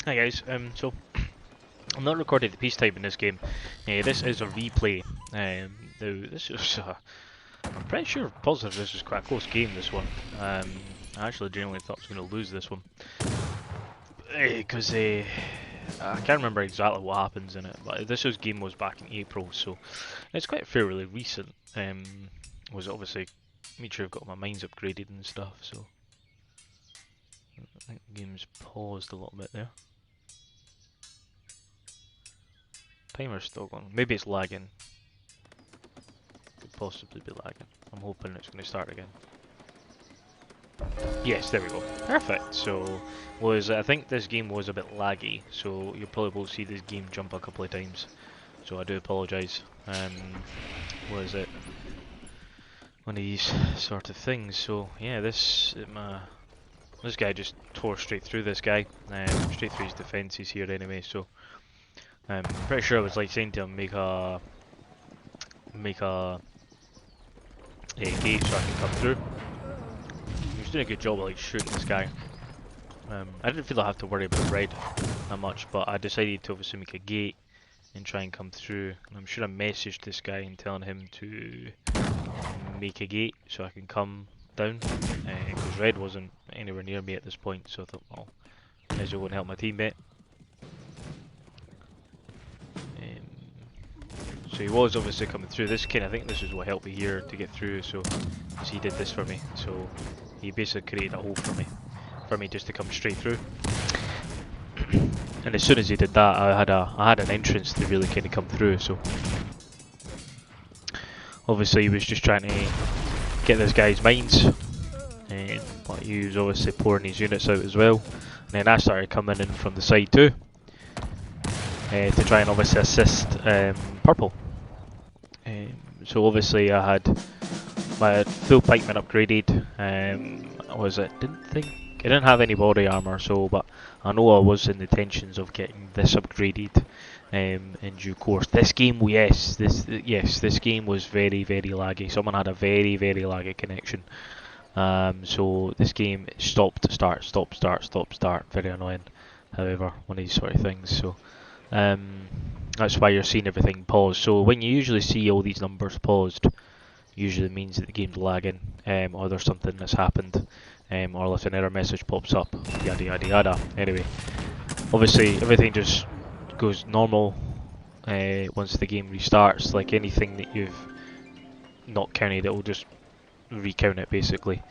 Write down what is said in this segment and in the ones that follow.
Hi guys, so I'm not recording the peacetime in this game. This is a replay. Now this is, I'm pretty sure positive this was quite a close game. This one. I actually genuinely thought I was going to lose this one because I can't remember exactly what happens in it. But game was back in April, so it's quite fairly recent. Was obviously made sure I've got my mines upgraded and stuff. So I think the game's paused a little bit there. Timer's still going. Maybe it's lagging. Could possibly be lagging. I'm hoping it's going to start again. Yes, there we go. Perfect. So, I think this game was a bit laggy, so you'll probably will see this game jump a couple of times. So I do apologise. Was it one of these sort of things? So yeah, this guy just tore straight through this guy, straight through his defences here anyway. So I'm pretty sure I was like saying to him make a gate so I can come through. He was doing a good job of like shooting this guy. I didn't feel I have to worry about red that much, but I decided to obviously make a gate and try and come through. And I'm sure I messaged this guy and telling him to make a gate so I can come down, because red wasn't anywhere near me at this point. So I thought, well, I might as well go and help my teammate. So he was obviously coming through. This kid, I think this is what helped me here to get through. So, because he did this for me, so he basically created a hole for me just to come straight through. And as soon as he did that, I had an entrance to really kind of come through. So, obviously he was just trying to get this guy's mines, but he was obviously pouring his units out as well. And then I started coming in from the side too, to try and obviously assist purple. So obviously I had my full pikeman upgraded. I didn't have any body armor, so but I know I was in the intentions of getting this upgraded in due course. This game, this game was very laggy. Someone had a very laggy connection. So this game stopped, start, stop, start, stop, start. Very annoying. However, one of these sort of things. So that's why you're seeing everything paused. So when you usually see all these numbers paused, usually means that the game's lagging, or there's something that's happened, or if an error message pops up, yada yada yada. Anyway, obviously everything just goes normal once the game restarts. Like anything that you've not counted, it will just recount it basically.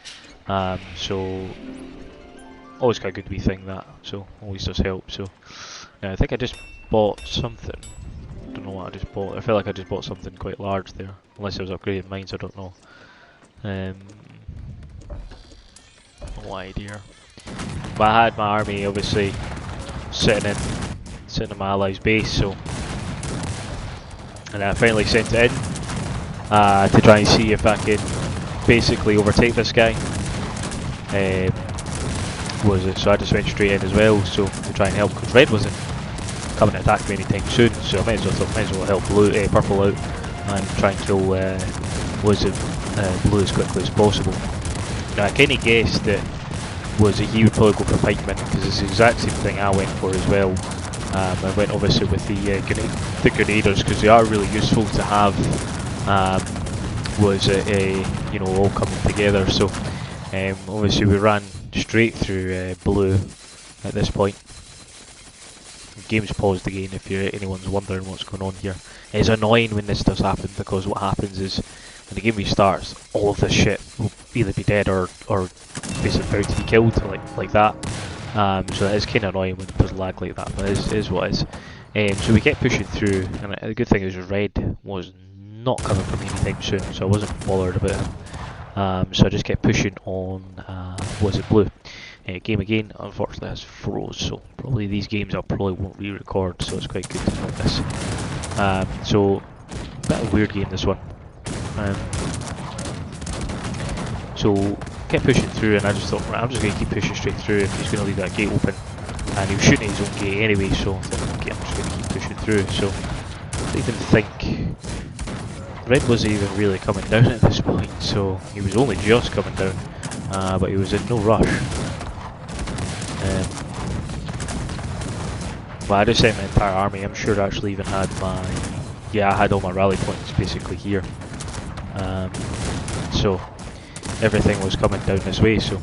So always quite a good wee thing that. So always does help. So I think I just bought something. I don't know what I just bought. I feel like I just bought something quite large there. Unless I was upgrading mines, I don't know. No idea. But I had my army obviously sitting in my allies' base, so and I finally sent it in to try and see if I could basically overtake this guy. So I just went straight in as well, so to try and help, because red wasn't coming to attack me anytime soon, so I might as well help purple out and try and kill blue as quickly as possible. Now I kind of guessed that he would probably go for pikemen, because it's the exact same thing I went for as well. I went obviously with the grenadiers, because they are really useful to have. All coming together. So obviously we ran straight through blue at this point. The game's paused again if anyone's wondering what's going on here. It's annoying when this does happen, because what happens is when the game restarts, all of this shit will either be dead or basically about to be killed like that. So it is kind of annoying when it does lag like that, but it is what it is. So we kept pushing through, and the good thing is red was not coming from anytime soon, so I wasn't bothered about him. So I just kept pushing on, blue. Game again, unfortunately has froze, so probably these games I probably won't re-record, so it's quite good to know this. So, a bit of a weird game this one. So, kept pushing through, and I just thought, right, I'm just going to keep pushing straight through if he's going to leave that gate open. And he was shooting his own gate anyway, so I thought, okay, I'm just going to keep pushing through. So, I didn't think red wasn't even really coming down at this point, so he was only just coming down, but he was in no rush. Well, I just sent my entire army. I'm sure I actually even had my... Yeah, I had all my rally points basically here. So everything was coming down this way, so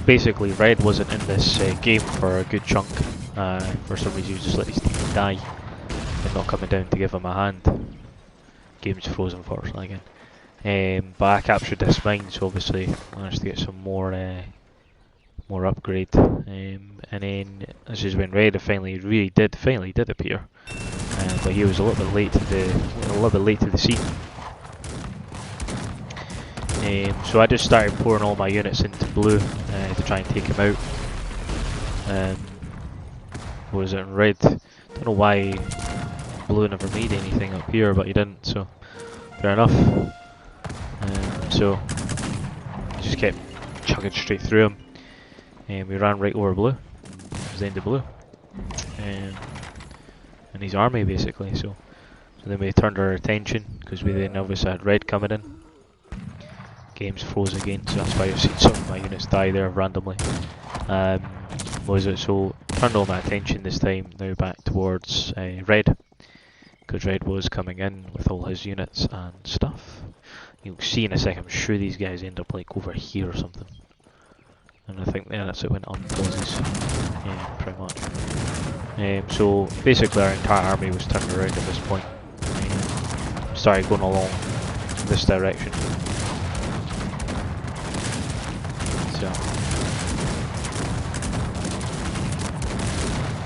basically red wasn't in this game for a good chunk. For some reason he just let his team die and not coming down to give him a hand. Game's frozen unfortunately again. But I captured this mine, so obviously managed to get some more upgrade. And then this is when red finally did appear. But he was a little bit late to the scene. So I just started pouring all my units into blue to try and take him out. What was it in red? Don't know why blue never made anything up here, but he didn't, so fair enough. So just kept chugging straight through him, and we ran right over blue. It was the end of blue, and his army basically. So then we turned our attention because we then obviously had red coming in. Game's froze again, so that's why you've seen some of my units die there randomly. So turned all my attention this time now back towards red, because red was coming in with all his units and stuff. You'll see in a second, I'm sure these guys end up like over here or something. And I think that's it went unpauses. Yeah, pretty much. So basically our entire army was turned around at this point. Started going along this direction. So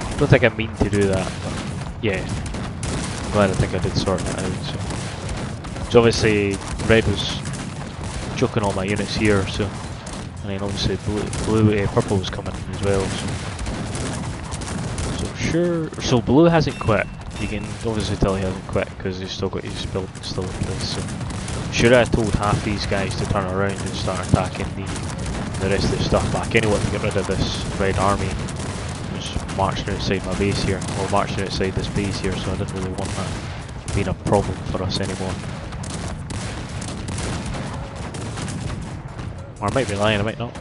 I don't think I mean to do that, but yeah, I'm glad I think I did sort that out. So obviously red was chucking all my units here, so, and then obviously purple was coming in as well. So blue hasn't quit. You can obviously tell he hasn't quit because he's still got his build still in place. So should I have told half these guys to turn around and start attacking the rest of the stuff back anyway to get rid of this red army. Just marching outside my base here, or marching outside this base here, so I didn't really want that being a problem for us anymore. Or I might be lying, I might not.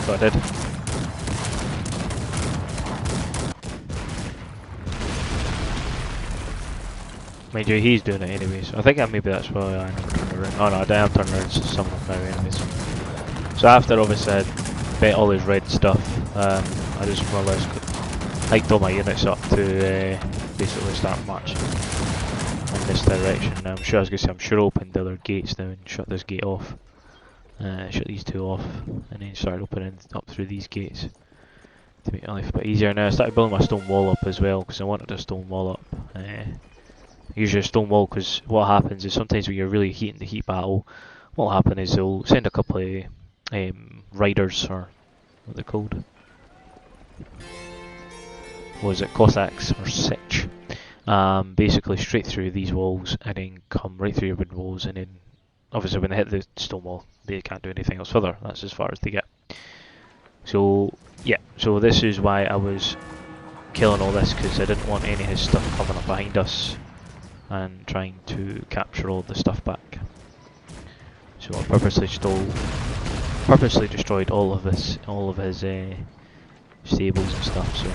So I did. Mind you, he's doing it anyways. I think maybe that's why I never turned around. Oh no, I am turning around to some of them now anyways. So after obviously I bet all his red stuff, I just more or less hiked all my units up to basically start marching in this direction. Now I'm sure I'm sure opened the other gates now and shut this gate off. Shut these two off, and then started opening up through these gates to make my life a bit easier. Now I started building my stone wall up as well because I wanted a stone wall up. Usually a stone wall, because what happens is sometimes when you're really heating the heat battle, what will happen is they'll send a couple of riders, or what they're called, was it Cossacks or Sich, basically straight through these walls and then come right through your wooden walls, and then obviously when they hit the stone wall they can't do anything else further. That's as far as they get. So yeah, so this is why I was killing all this, because I didn't want any of his stuff coming up behind us and trying to capture all the stuff back. So I purposely destroyed all of his stables and stuff. So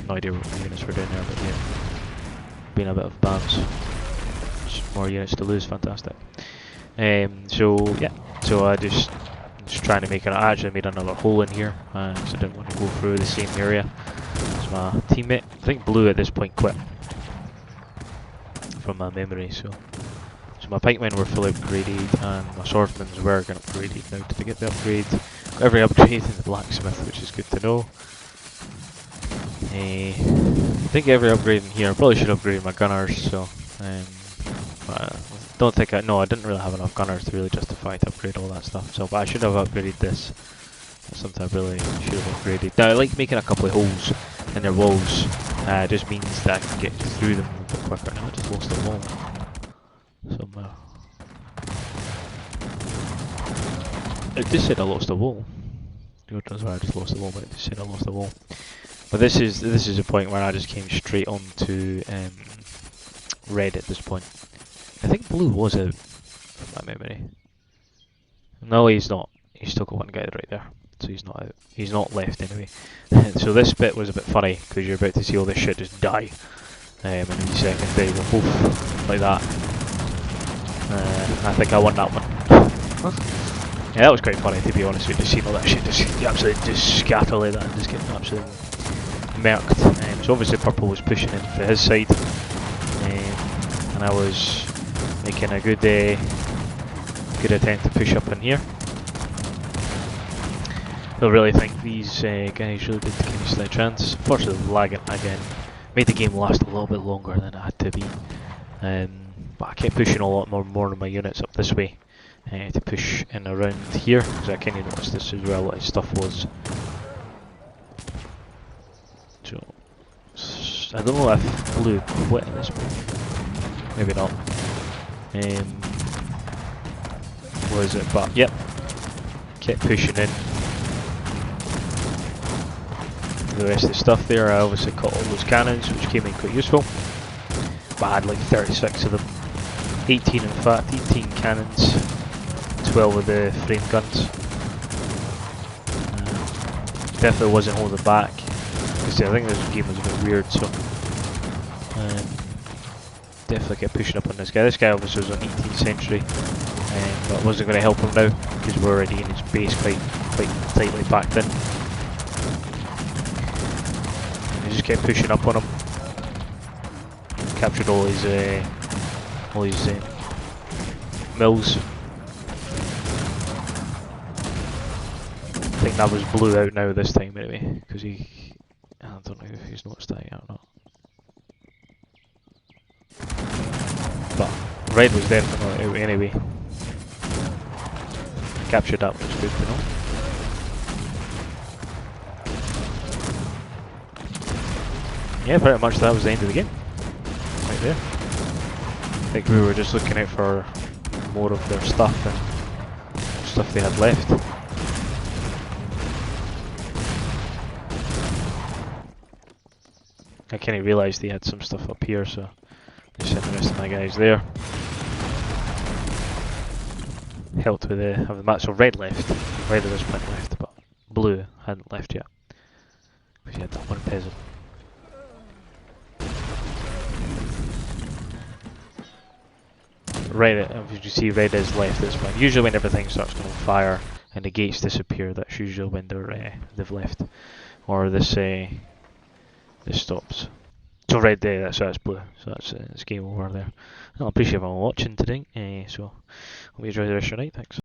no idea what the units were doing there, but yeah, been a bit of bans. Just more units to lose, fantastic. So yeah, so I just trying to make I actually made another hole in here, because I didn't want to go through the same area as my teammate. I think blue at this point quit, from my memory. So my pikemen were fully upgraded and my swordmans were getting upgraded now. Did I get the upgrade? Got every upgrade in the blacksmith, which is good to know. I think every upgrade in here. I probably should upgrade my gunners, so but I don't think I didn't really have enough gunners to really justify to upgrade all that stuff. So but I should have upgraded this. That's something I really should have upgraded. Now I like making a couple of holes in their walls. Just means that I can get through them a bit quicker. Now I just lost a wall somewhere. It just said I lost a wall. God knows why I just lost a wall, but it just said I lost a wall. But this is a point where I just came straight on to red at this point. I think blue was out from my memory. No, he's not. he's still got one guy right there, so he's not out. He's not left anyway. So this bit was a bit funny because you're about to see all this shit just die. In a second, they were both like that. I think I won that one. Yeah, that was quite funny to be honest with you, just seeing all that shit just absolutely just scatter like that and just getting absolutely murked. So obviously purple was pushing in for his side, and I was making a good attempt to push up in here. I really think these guys really did kind of stand a chance. Unfortunately, lagging again made the game last a little bit longer than it had to be. But I kept pushing a lot more of my units up this way to push in around here, because I kind of noticed this as well, what his stuff was. So I don't know if blue quit at this point. Maybe not. Was it? But yep, kept pushing in. The rest of the stuff there, I obviously caught all those cannons, which came in quite useful. But I had like 36 of them. 18 in fact, 18 cannons, 12 of the frame guns. Definitely wasn't holding back. I think this game was a bit weird, so definitely kept pushing up on this guy. This guy obviously was on 18th century, but I wasn't going to help him now because we're already in his base quite tightly packed in. I just kept pushing up on him. Captured all his mills. I think that was blue out now this time anyway, because I don't know if he's noticed that yet or not. But red was definitely out anyway. Captured that, which is good to know. Yeah, pretty much that was the end of the game. Right there. I think we were just looking out for more of their stuff and stuff they had left. I kind of realised they had some stuff up here, so I sent the rest of my guys there. Helped with the match. So red left. Red at this point left, but blue hadn't left yet. Because he had that one peasant. Red, as you see, red is left at this point. Usually when everything starts going fire and the gates disappear, that's usually when they've left. Or this stops. So red there, that's blue. So that's game over there. I appreciate everyone watching today. So hope you enjoy the rest of your night. Thanks.